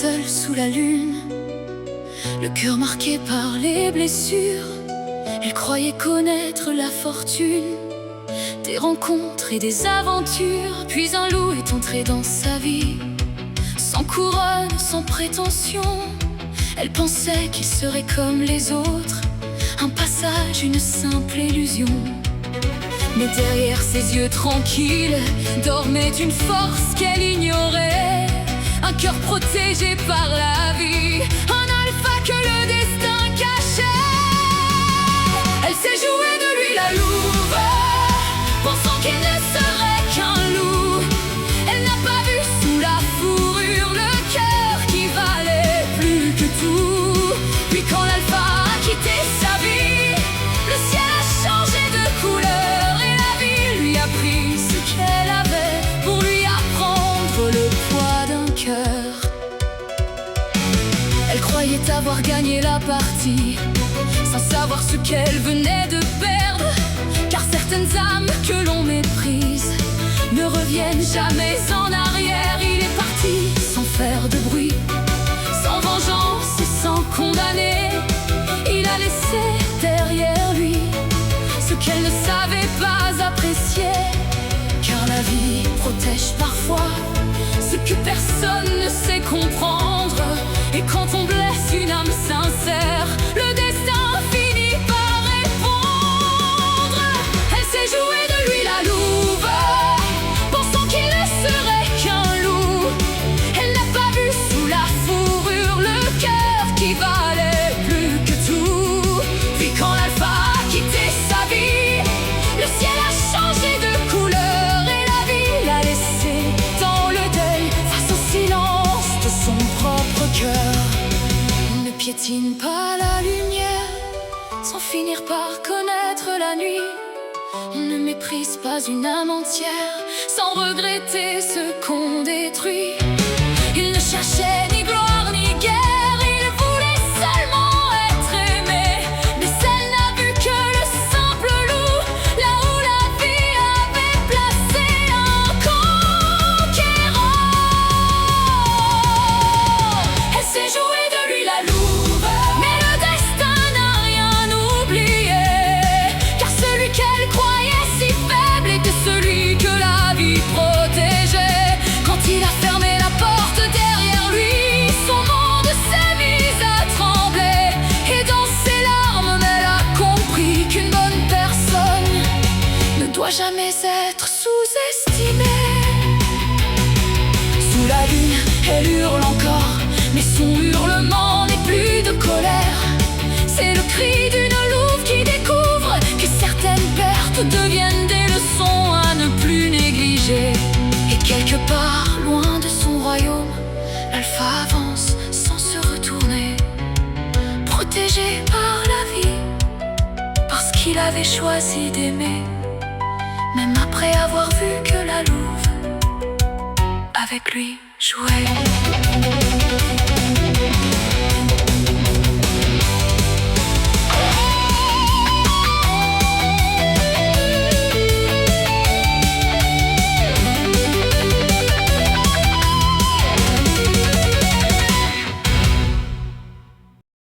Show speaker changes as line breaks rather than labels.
seule sous la lune, le cœur marqué par les blessures. Elle croyait connaître la fortune, des rencontres et des aventures. Puis un loup est entré dans sa vie, sans couronne, sans prétention. Elle pensait qu'il serait comme les autres, un passage, une simple illusion. Mais derrière ses yeux tranquilles dormait une force qu'elle ignorait, un cœur protégé par la vie, un alpha que le destin cachait. Elle s'est jouée de lui la louve, pensant qu'il ne serait qu'un loup. Elle n'a pas vu sous la fourrure le cœur qui valait plus que tout. Puis quand l'alpha a quitté sa vie, le ciel a changé de couleur et la vie lui a pris ce qu'elle avait pour lui apprendre le poids d'un cœur. Elle croyait avoir gagné la partie, sans savoir ce qu'elle venait de perdre. Car certaines âmes que l'on méprise ne reviennent jamais en arrière. Il est parti sans faire de bruit, sans vengeance et sans condamner. Il a laissé derrière lui ce qu'elle ne savait pas apprécier. Car la vie protège parfois ce que personne ne sait comprendre. Et quand on blesse une âme sincère, le destin finit par répondre. Elle s'est jouée de lui la louve, pensant qu'il ne serait qu'un loup. Elle n'a pas vu sous la fourrure le cœur qui valait plus que tout. Puis quand l'alpha a quitté sa vie, le ciel a changé de couleur et la vie l'a laissé dans le deuil, face au silence de son propre cœur. Ne piétine pas la lumière sans finir par connaître la nuit. Ne méprise pas une âme entière sans regretter ce qu'on détruit. Il ne cherchait ni gloire ni guerre, il voulait seulement être aimé. Mais elle n'a vu que le simple loup, là où la vie avait placé un conquérant. Elle s'est jouée de lui la louve, mais le destin n'a rien oublié. Car celui qu'elle croyait si faible était celui que la vie protégeait. Quand il a fermé la porte derrière lui, son monde s'est mis à trembler. Et dans ses larmes, elle a compris qu'une bonne personne ne doit jamais être sous-estimée. Sous la lune, elle hurle encore, mais son hurlement n'est plus de colère. C'est le cri d'une louve qui découvre que certaines pertes deviennent des leçons à ne plus négliger. Et quelque part, loin de son royaume, l'alpha avance sans se retourner, protégé par la vie, parce qu'il avait choisi d'aimer, même après avoir vu que la louve avec lui jouait.